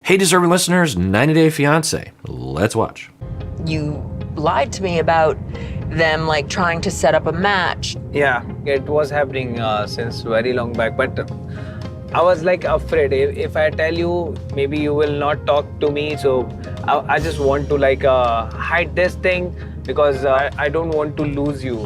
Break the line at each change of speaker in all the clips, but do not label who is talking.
Hey, deserving listeners, 90 Day Fiancé. Let's watch.
You lied to me about them like trying to set up a match.
Yeah, it was happening since very long back, but I was like afraid if I tell you, maybe you will not talk to me. So I just want to like hide this thing because I don't want to lose you.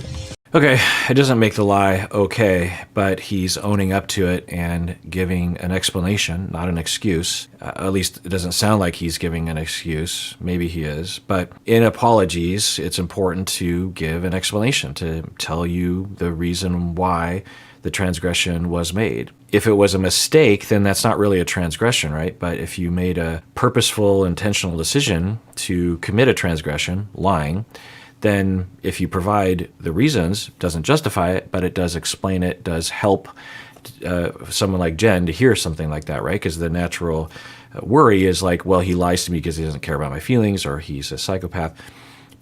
Okay, it doesn't make the lie okay, but he's owning up to it and giving an explanation, not an excuse. At least it doesn't sound like he's giving an excuse. Maybe he is. But in apologies, it's important to give an explanation, to tell you the reason why the transgression was made. If it was a mistake, then that's not really a transgression, right? But if you made a purposeful, intentional decision to commit a transgression, lying, then if you provide the reasons, doesn't justify it, but it does explain it, does help someone like Jen to hear something like that, right? Because the natural worry is like, well, he lies to me because he doesn't care about my feelings, or he's a psychopath.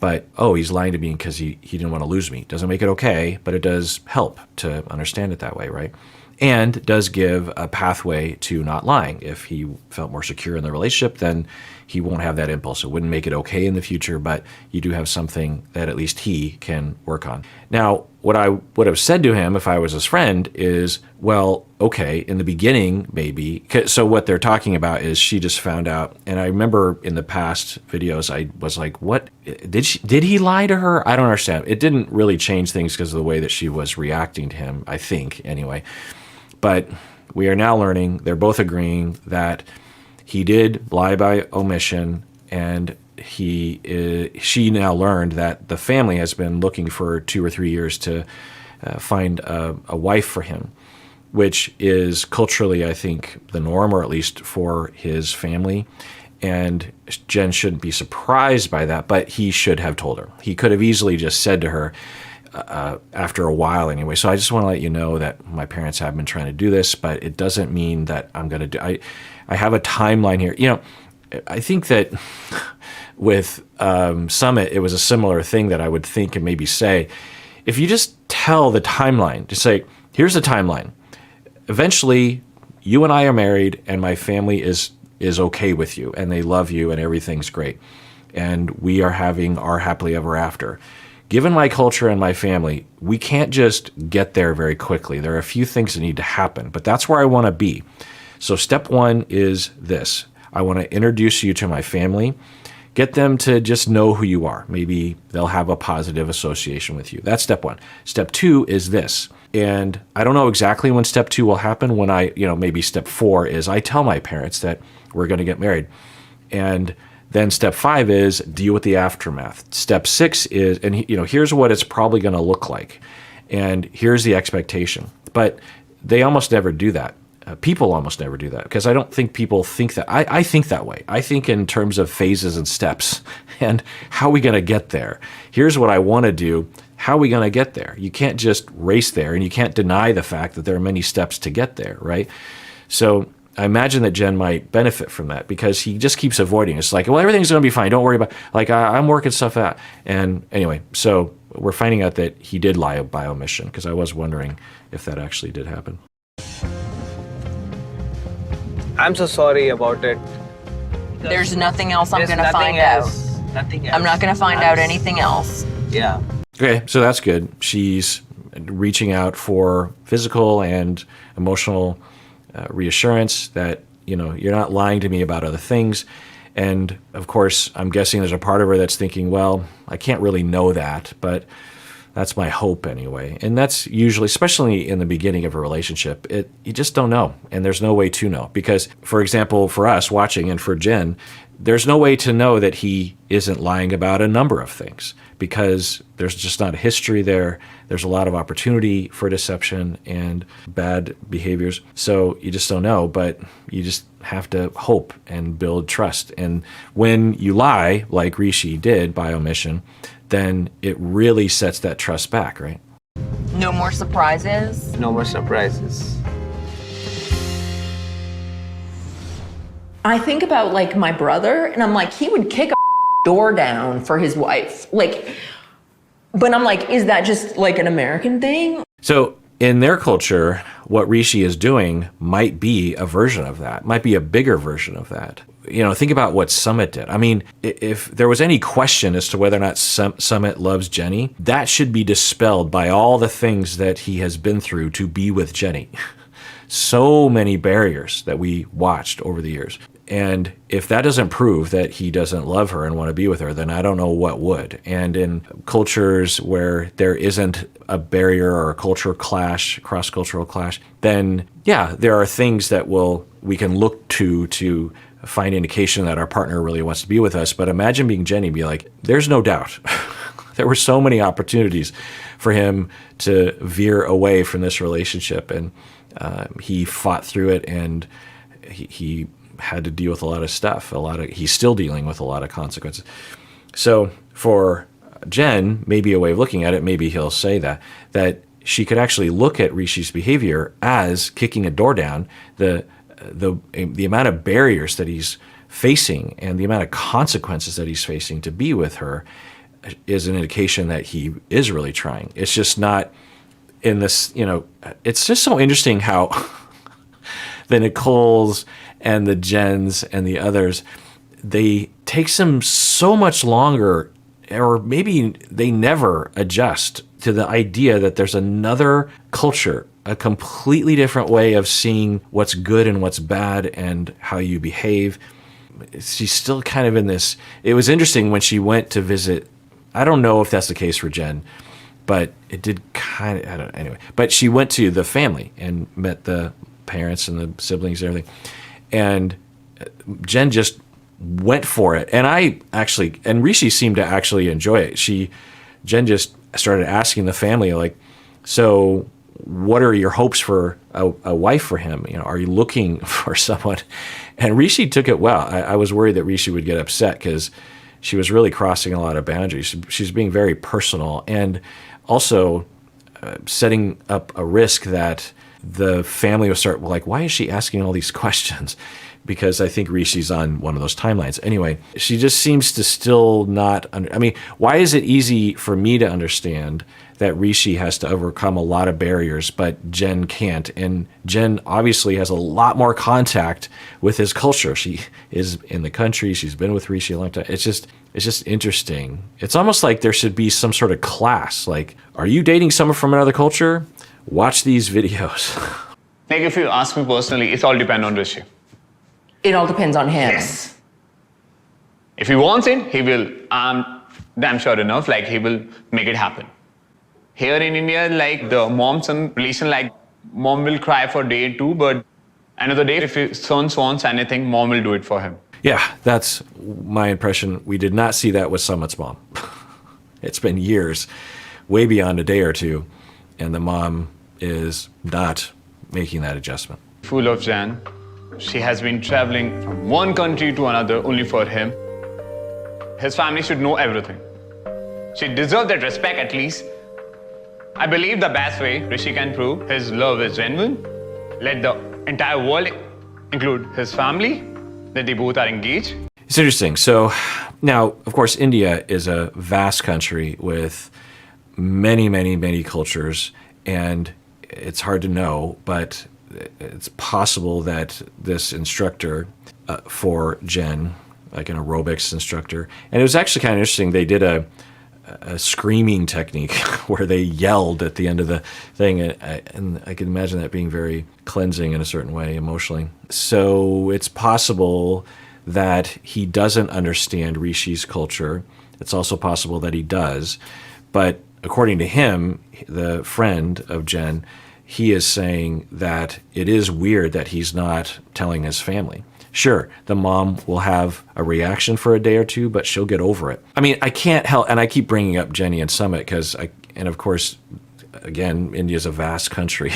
But, oh, he's lying to me because he didn't want to lose me. Doesn't make it okay, but it does help to understand it that way, right? And does give a pathway to not lying. If he felt more secure in the relationship, then he won't have that impulse. It wouldn't make it okay in the future, but you do have something that at least he can work on. Now, what I would have said to him if I was his friend is, well, okay, in the beginning, maybe. So what they're talking about is she just found out, and I remember in the past videos, I was like, what? Did he lie to her? I don't understand. It didn't really change things because of the way that she was reacting to him, I think, anyway. But we are now learning, they're both agreeing that he did lie by omission, and she now learned that the family has been looking for 2 or 3 years to find a wife for him, which is culturally, I think, the norm, or at least for his family. And Jen shouldn't be surprised by that, but he should have told her. He could have easily just said to her, after a while anyway. So I just want to let you know that my parents have been trying to do this, but it doesn't mean that I'm going to do. I have a timeline here. You know, I think that with Summit, it was a similar thing that I would think and maybe say, if you just tell the timeline, just say, here's the timeline. Eventually, you and I are married, and my family is okay with you, and they love you, and everything's great, and we are having our happily ever after. Given my culture and my family, we can't just get there very quickly. There are a few things that need to happen, but that's where I want to be. So step one is this. I want to introduce you to my family, get them to just know who you are. Maybe they'll have a positive association with you. That's step one. Step two is this. And I don't know exactly when step two will happen. When maybe step four is I tell my parents that we're going to get married. And then step five is deal with the aftermath. Step six is, and here's what it's probably going to look like. And here's the expectation. But they almost never do that. People almost never do that, because I don't think people think that. I think that way. I think in terms of phases and steps, and how are we going to get there? Here's what I want to do. How are we going to get there? You can't just race there, and you can't deny the fact that there are many steps to get there, right? So I imagine that Jen might benefit from that, because he just keeps avoiding it. It's like, well, everything's going to be fine. Don't worry about it. Like, I'm working stuff out. And anyway, so we're finding out that he did lie by omission, because I was wondering if that actually did happen.
I'm so sorry about it.
There's nothing else I'm
There's
going to
nothing
find
else.
out.
Nothing else.
I'm not going to find out anything else.
Yeah.
Okay, so that's good. She's reaching out for physical and emotional reassurance that, you're not lying to me about other things. And of course, I'm guessing there's a part of her that's thinking, well, I can't really know that, but that's my hope anyway. And that's usually, especially in the beginning of a relationship, you just don't know. And there's no way to know. Because, for example, for us watching and for Jen, there's no way to know that he isn't lying about a number of things, because there's just not a history there. There's a lot of opportunity for deception and bad behaviors. So you just don't know, but you just have to hope and build trust. And when you lie, like Rishi did by omission, then it really sets that trust back, right?
No more surprises.
No more surprises.
I think about like my brother, and I'm like, he would kick a door down for his wife. Like, but I'm like, is that just like an American thing?
So in their culture, what Rishi is doing might be a version of that, might be a bigger version of that. think about what Summit did. I mean, if there was any question as to whether or not Summit loves Jenny, that should be dispelled by all the things that he has been through to be with Jenny. So many barriers that we watched over the years. And if that doesn't prove that he doesn't love her and want to be with her, then I don't know what would. And in cultures where there isn't a barrier or a culture clash, cross-cultural clash, then yeah, there are things that we can look to find indication that our partner really wants to be with us. But imagine being Jenny and be like, there's no doubt. There were so many opportunities for him to veer away from this relationship. And he fought through it, and he had to deal with a lot of stuff. He's still dealing with a lot of consequences. So for Jen, maybe a way of looking at it, maybe he'll say that she could actually look at Rishi's behavior as kicking a door down. The amount of barriers that he's facing and the amount of consequences that he's facing to be with her is an indication that he is really trying. It's just not in this, it's just so interesting how the Nicoles and the Jens and the others, they takes them so much longer, or maybe they never adjust to the idea that there's another culture, a completely different way of seeing what's good and what's bad and how you behave. She's still kind of in this. It was interesting when she went to visit. I don't know if that's the case for Jen, but it did kind of, I don't know, anyway. But she went to the family and met the parents and the siblings and everything. And Jen just went for it. And Rishi seemed to actually enjoy it. Jen just started asking the family, like, so what are your hopes for a wife for him? Are you looking for someone? And Rishi took it well. I was worried that Rishi would get upset because she was really crossing a lot of boundaries. She's being very personal and also setting up a risk that the family will start like, why is she asking all these questions? Because I think Rishi's on one of those timelines. Anyway, she just seems to still not why is it easy for me to understand that Rishi has to overcome a lot of barriers, but Jen can't? And Jen obviously has a lot more contact with his culture. She is in the country. She's been with Rishi a long time. It's just interesting. It's almost like there should be some sort of class. Like, are you dating someone from another culture? Watch these videos.
Like, if you ask me personally, it's all depend on Rishi.
It all depends on him.
Yes. If he wants it, he will. I'm damn sure enough, like, he will make it happen. Here in India, like, the mom-son relation, like, mom will cry for day two, but another day, if his son wants anything, mom will do it for him.
Yeah, that's my impression. We did not see that with Summit's mom. It's been years, way beyond a day or two, and the mom is not making that adjustment.
Full of Jan. She has been traveling from one country to another only for him. His family should know everything. She deserves that respect at least. I believe the best way Rishi can prove his love is genuine, let the entire world include his family, that they both are engaged.
It's interesting. So now, of course, India is a vast country with many, many, many cultures, and it's hard to know, but it's possible that this instructor for Jen, like an aerobics instructor, and it was actually kind of interesting. They did a screaming technique where they yelled at the end of the thing, and I can imagine that being very cleansing in a certain way emotionally. So it's possible that he doesn't understand Rishi's culture. It's also possible that he does, but according to him, the friend of Jen, he is saying that it is weird that he's not telling his family. Sure, the mom will have a reaction for a day or two, but she'll get over it. I mean, I can't help, and I keep bringing up Jenny and Summit and of course, again, India's a vast country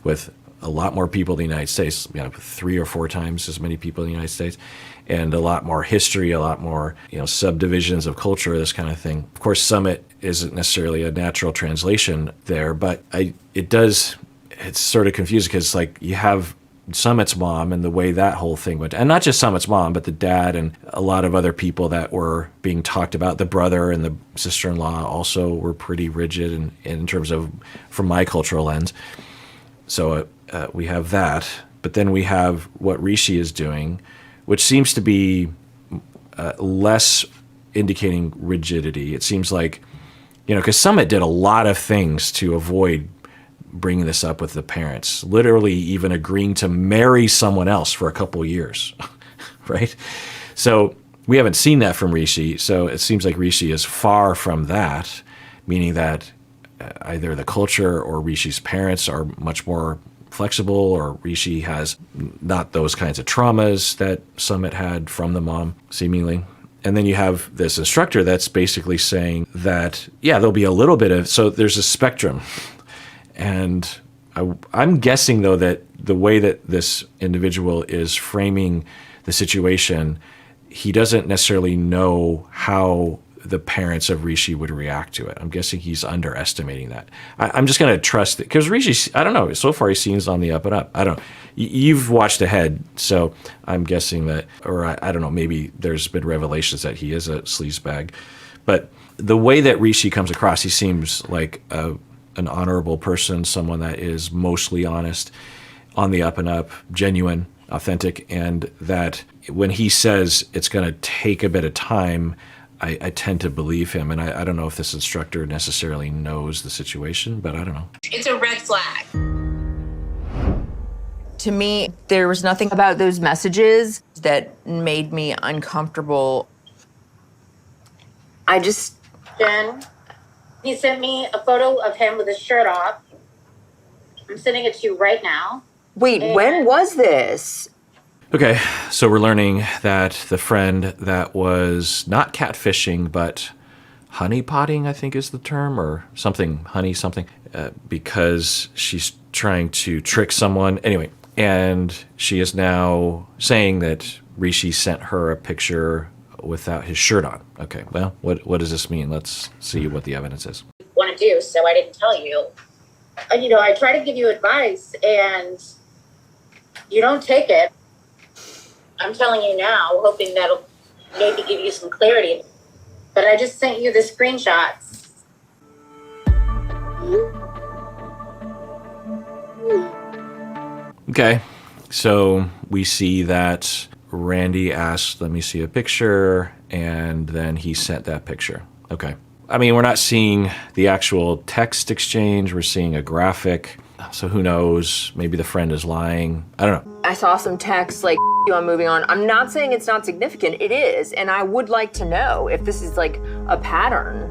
with a lot more people than the United States, 3 or 4 times as many people in the United States, and a lot more history, a lot more, subdivisions of culture, this kind of thing. Of course, Summit isn't necessarily a natural translation there, but it's sort of confusing because, like, you have Summit's mom and the way that whole thing went, and not just Summit's mom, but the dad and a lot of other people that were being talked about. The brother and the sister-in-law also were pretty rigid in terms of, from my cultural lens. So we have that, but then we have what Rishi is doing, which seems to be less indicating rigidity. It seems like, because Summit did a lot of things to avoid bringing this up with the parents, literally even agreeing to marry someone else for a couple of years, right? So we haven't seen that from Rishi. So it seems like Rishi is far from that, meaning that either the culture or Rishi's parents are much more flexible, or Rishi has not those kinds of traumas that Summit had from the mom, seemingly. And then you have this instructor that's basically saying that, yeah, there'll be a little bit of, so there's a spectrum. And I'm guessing, though, that the way that this individual is framing the situation, he doesn't necessarily know how the parents of Rishi would react to it. I'm guessing he's underestimating that. I'm just going to trust it, because Rishi, I don't know, so far he seems on the up and up. I don't know. You've watched ahead, so I'm guessing that, or I don't know, maybe there's been revelations that he is a sleazebag. But the way that Rishi comes across, he seems like an honorable person, someone that is mostly honest, on the up and up, genuine, authentic, and that when he says it's going to take a bit of time, I tend to believe him. And I don't know if this instructor necessarily knows the situation, but I don't know.
It's a red flag.
To me, there was nothing about those messages that made me uncomfortable.
Jen, he sent me a photo of him with his shirt off. I'm sending it to you right now.
Wait, when was this?
Okay, so we're learning that the friend that was not catfishing, but honeypotting, I think is the term, or something, honey something, because she's trying to trick someone. Anyway, and she is now saying that Rishi sent her a picture without his shirt on. Okay, well, what does this mean? Let's see what the evidence is.
Want to do, so I didn't tell you. And, I try to give you advice and you don't take it. I'm telling you now, hoping that'll maybe give you some clarity. But I just sent you the screenshots.
Okay, so we see that Randy asked, let me see a picture, and then he sent that picture. Okay. I mean, we're not seeing the actual text exchange, we're seeing a graphic. So who knows? Maybe the friend is lying. I don't know.
I saw some text like, I'm moving on. I'm not saying it's not significant. It is. And I would like to know if this is like a pattern.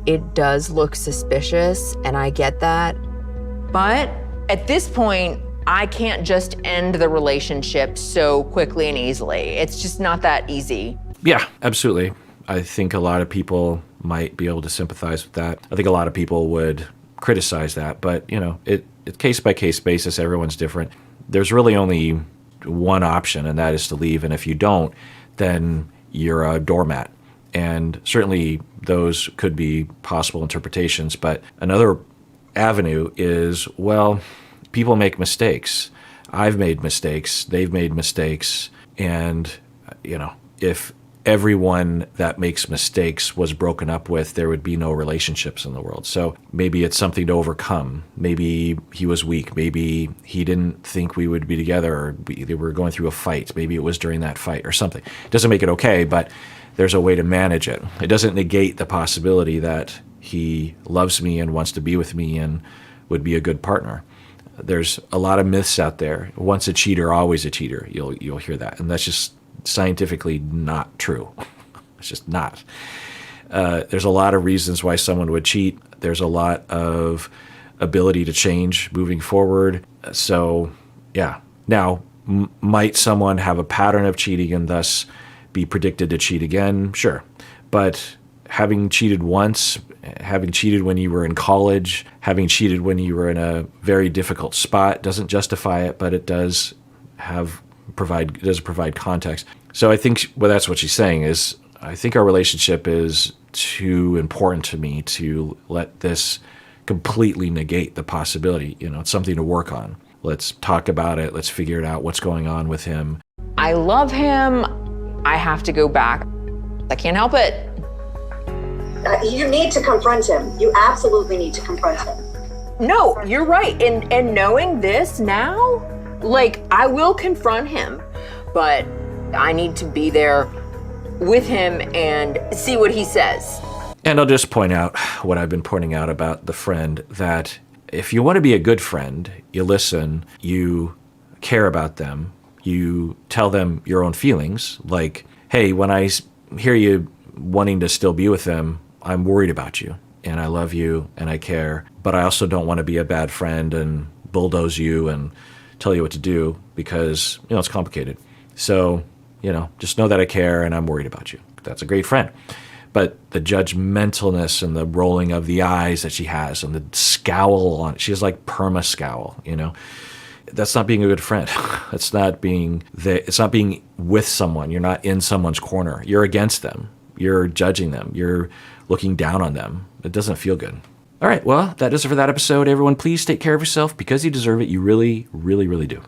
It does look suspicious, and I get that. But at this point, I can't just end the relationship so quickly and easily. It's just not that easy.
Yeah, absolutely. I think a lot of people might be able to sympathize with that. I think a lot of people would criticize that, but it's case by case basis. Everyone's different. There's really only one option, and that is to leave. And if you don't, then you're a doormat. And certainly those could be possible interpretations. But another avenue is, well, people make mistakes. I've made mistakes. They've made mistakes. And, if everyone that makes mistakes was broken up with, there would be no relationships in the world. So maybe it's something to overcome. Maybe he was weak. Maybe he didn't think we would be together, or they were going through a fight. Maybe it was during that fight or something. It doesn't make it okay, but there's a way to manage it. It doesn't negate the possibility that he loves me and wants to be with me and would be a good partner. There's a lot of myths out there. Once a cheater, always a cheater. You'll hear that. And that's just scientifically not true. It's just not. There's a lot of reasons why someone would cheat. There's a lot of ability to change moving forward. So, yeah. Now, might someone have a pattern of cheating and thus be predicted to cheat again? Sure. But having cheated once, having cheated when you were in college, having cheated when you were in a very difficult spot doesn't justify it, but it does provide context. So I think, well, that's what she's saying is, I think our relationship is too important to me to let this completely negate the possibility. It's something to work on. Let's talk about it. Let's figure it out. What's going on with him?
I love him. I have to go back. I can't help it.
You need to confront him. You absolutely need to confront him.
No, you're right. And knowing this now, I will confront him. but I need to be there with him and see what he says.
And I'll just point out what I've been pointing out about the friend, that if you want to be a good friend, you listen, you care about them, you tell them your own feelings. Like, hey, when I hear you wanting to still be with them, I'm worried about you and I love you and I care, but I also don't want to be a bad friend and bulldoze you and tell you what to do because, it's complicated. So, just know that I care and I'm worried about you. That's a great friend. But the judgmentalness and the rolling of the eyes that she has and the scowl on it, she has like perma scowl, That's not being a good friend. It's not being with someone. You're not in someone's corner. You're against them. You're judging them. You're looking down on them. It doesn't feel good. All right, well, that is it for that episode. Everyone, please take care of yourself because you deserve it. You really, really, really do.